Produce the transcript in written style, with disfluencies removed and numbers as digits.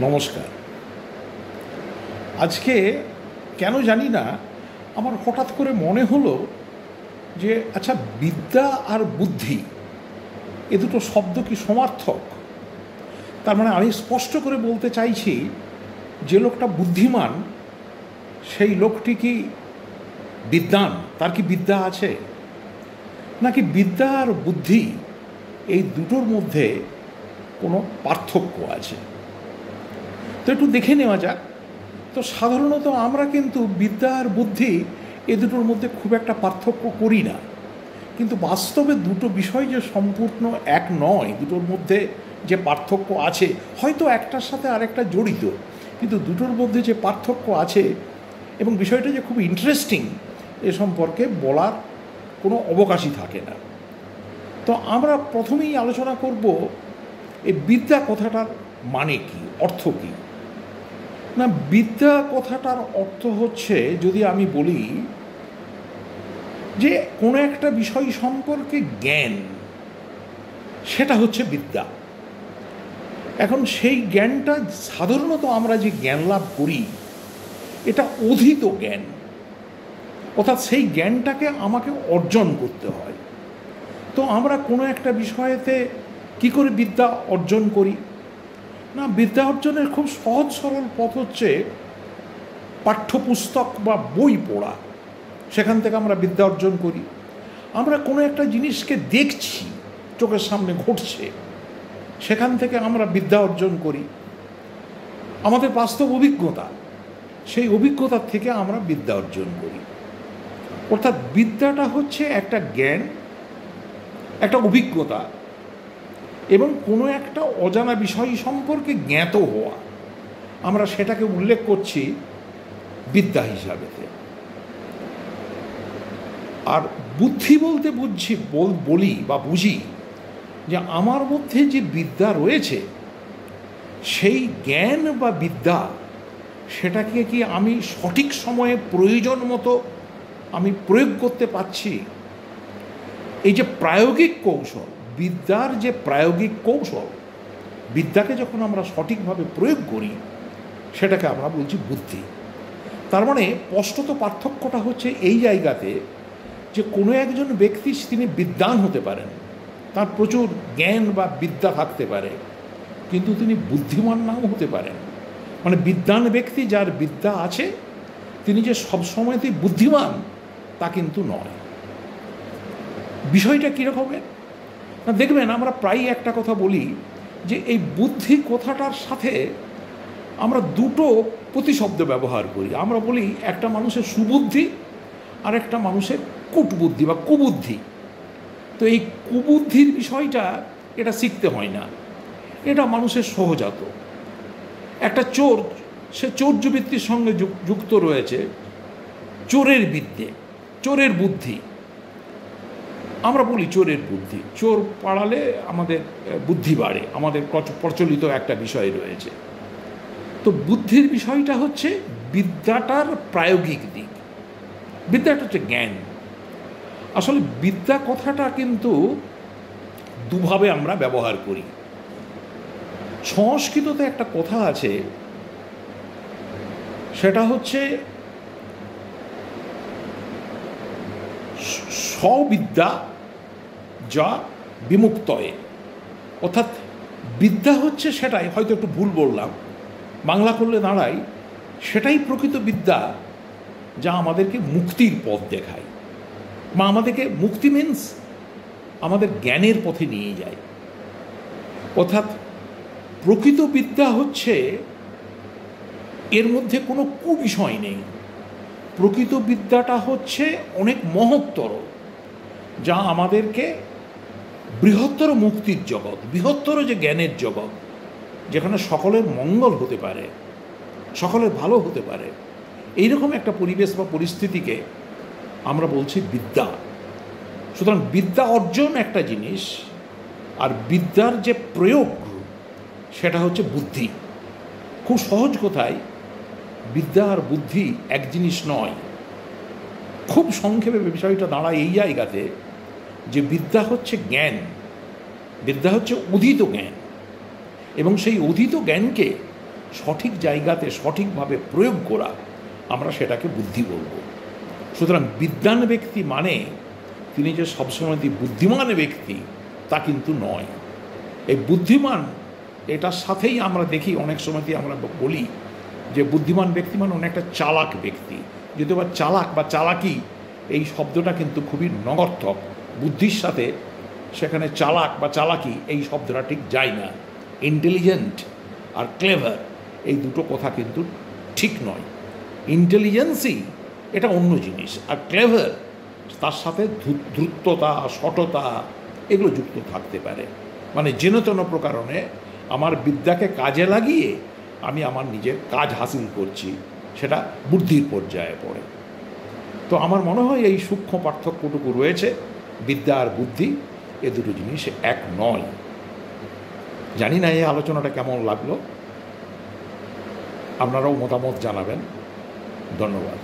নমস্কার। আজকে কেন জানি না আমার হঠাৎ করে মনে হলো যে আচ্ছা, বিদ্যা আর বুদ্ধি এ দুটো শব্দ কি সমার্থক? তার মানে আমি স্পষ্ট করে বলতে চাইছি, যে লোকটা বুদ্ধিমান সেই লোকটি কি বিদ্বান? তার কি বিদ্যা আছে? নাকি বিদ্যা আর বুদ্ধি এই দুটোর মধ্যে কোনো পার্থক্য আছে? তো একটু দেখে নেওয়া যাক। তো সাধারণত আমরা কিন্তু বিদ্যা আর বুদ্ধি এ দুটোর মধ্যে খুব একটা পার্থক্য করি না, কিন্তু বাস্তবে দুটো বিষয় যে সম্পূর্ণ এক নয়, দুটোর মধ্যে যে পার্থক্য আছে, হয়তো একটার সাথে আরেকটা জড়িত, কিন্তু দুটোর মধ্যে যে পার্থক্য আছে এবং বিষয়টা যে খুব ইন্টারেস্টিং এ সম্পর্কে বলার কোনো অবকাশই থাকে না। তো আমরা প্রথমেই আলোচনা করব এই বিদ্যা কথাটার মানে কি, অর্থ কী। না, বিদ্যা কথাটার অর্থ হচ্ছে, যদি আমি বলি যে কোনো একটা বিষয় সম্পর্কে জ্ঞান, সেটা হচ্ছে বিদ্যা। এখন সেই জ্ঞানটা সাধারণত আমরা যে জ্ঞান লাভ করি এটা অধীত জ্ঞান, অর্থাৎ সেই জ্ঞানটাকে আমাকে অর্জন করতে হয়। তো আমরা কোনো একটা বিষয়েতে কি করে বিদ্যা অর্জন করি? না, বিদ্যা অর্জনের খুব সহজ সরল পথ হচ্ছে পাঠ্যপুস্তক বা বই পড়া। সেখান থেকে আমরা বিদ্যা অর্জন করি। আমরা কোনো একটা জিনিসকে দেখছি, চোখের সামনে ঘটছে, সেখান থেকে আমরা বিদ্যা অর্জন করি। আমাদের বাস্তব অভিজ্ঞতা, সেই অভিজ্ঞতার থেকে আমরা বিদ্যা অর্জন করি। অর্থাৎ বিদ্যাটা হচ্ছে একটা জ্ঞান, একটা অভিজ্ঞতা এবং কোনো একটা অজানা বিষয় সম্পর্কে জ্ঞাত হওয়া। আমরা সেটাকে উল্লেখ করছি বিদ্যা হিসাবে। আর বুদ্ধি বলতে বলি বা বুঝি যে আমার মধ্যে যে বিদ্যা রয়েছে, সেই জ্ঞান বা বিদ্যা, সেটাকে কি আমি সঠিক সময়ে প্রয়োজন মতো আমি প্রয়োগ করতে পারছি? এই যে প্রায়োগিক কৌশল, বিদ্যার যে প্রায়োগিক কৌশল, বিদ্যাকে যখন আমরা সঠিকভাবে প্রয়োগ করি সেটাকে আমরা বলছি বুদ্ধি। তার মানে স্পষ্টত পার্থক্যটা হচ্ছে এই জায়গাতে যে কোনো একজন ব্যক্তি তিনি বিদ্বান হতে পারেন, তার প্রচুর জ্ঞান বা বিদ্যা থাকতে পারে, কিন্তু তিনি বুদ্ধিমান নাও হতে পারেন। মানে বিদ্বান ব্যক্তি যার বিদ্যা আছে, তিনি যে সবসময়তেই বুদ্ধিমান তা কিন্তু নয়। বিষয়টা কীরকমের না, দেখবেন আমরা প্রায়ই একটা কথা বলি যে এই বুদ্ধি কথাটার সাথে আমরা দুটো প্রতিশব্দ ব্যবহার করি। আমরা বলি একটা মানুষের সুবুদ্ধি আর একটা মানুষের কুটবুদ্ধি বা কুবুদ্ধি। তো এই কুবুদ্ধির বিষয়টা এটা শিখতে হয় না, এটা মানুষের সহজাত। একটা চোর, সে চৌর্যবৃত্তির সঙ্গে যুক্ত রয়েছে, চোরের বিদ্যে, চোরের বুদ্ধি। আমরা বলি চোরের বুদ্ধি, চোর পাড়ালে আমাদের বুদ্ধি বাড়ে, আমাদের প্রচলিত একটা বিষয় রয়েছে। তো বুদ্ধির বিষয়টা হচ্ছে বিদ্যাটার প্রায়োগিক দিক। বিদ্যাটা হচ্ছে জ্ঞান। আসলে বিদ্যা কথাটা কিন্তু দুভাবে আমরা ব্যবহার করি। সংস্কৃততে একটা কথা আছে, সেটা হচ্ছে স্ববিদ্যা যা বিমুক্তয়ে। অর্থাৎ বিদ্যা হচ্ছে সেটাই, হয়তো একটু ভুল বললাম, বাংলা করলে দাঁড়ায় সেটাই প্রকৃত বিদ্যা যা আমাদেরকে মুক্তির পথ দেখায়, বা আমাদেরকে মুক্তি মিন্স আমাদের জ্ঞানের পথে নিয়ে যায়। অর্থাৎ প্রকৃত বিদ্যা হচ্ছে, এর মধ্যে কোনো কুবিষয় নেই। প্রকৃত বিদ্যাটা হচ্ছে অনেক মহত্তর, যা আমাদেরকে বৃহত্তর মুক্তির জগৎ, বৃহত্তর যে জ্ঞানের জগৎ, যেখানে সকলের মঙ্গল হতে পারে, সকলের ভালো হতে পারে, এইরকম একটা পরিবেশ বা পরিস্থিতিকে আমরা বলছি বিদ্যা। সুতরাং বিদ্যা অর্জন একটা জিনিস, আর বিদ্যার যে প্রয়োগ সেটা হচ্ছে বুদ্ধি। খুব সহজ কথায় বিদ্যা আর বুদ্ধি এক জিনিস নয়। খুব সংক্ষেপে বিষয়টা দাঁড়ায় এই জায়গাতে যে বিদ্যা হচ্ছে জ্ঞান, বিদ্যা হচ্ছে অধীত জ্ঞান, এবং সেই অধীত জ্ঞানকে সঠিক জায়গাতে সঠিকভাবে প্রয়োগ করা, আমরা সেটাকে বুদ্ধি বলব। সুতরাং বিদ্বান ব্যক্তি মানে তিনি যে সবসময় বুদ্ধিমান ব্যক্তি তা কিন্তু নয়। এই বুদ্ধিমান এটার সাথেই আমরা দেখি অনেক সময়তেই আমরা বলি যে বুদ্ধিমান ব্যক্তি মানে অনেকটা চালাক ব্যক্তি, যদিও বা চালাক বা চালাকি এই শব্দটা কিন্তু খুবই নগর্থক। বুদ্ধির সাথে সেখানে চালাক বা চালাকি এই শব্দটা ঠিক যায় না। ইন্টেলিজেন্ট আর ক্লেভার এই দুটো কথা কিন্তু ঠিক নয়। ইন্টেলিজেন্সই এটা অন্য জিনিস, আর ক্লেভার তার সাথে দ্রুততা, সটতা এগুলো যুক্ত থাকতে পারে। মানে যেন প্রকারণে আমার বিদ্যাকে কাজে লাগিয়ে আমি আমার নিজের কাজ হাসিল করছি, সেটা বুদ্ধির পর্যায়ে পড়ে। তো আমার মনে হয় এই সূক্ষ্ম পার্থক্যটুকু রয়েছে। বিদ্যা আর বুদ্ধি এ দুটো জিনিস এক নয়। জানি না এই আলোচনাটা কেমন লাগলো, আপনারাও মতামত জানাবেন। ধন্যবাদ।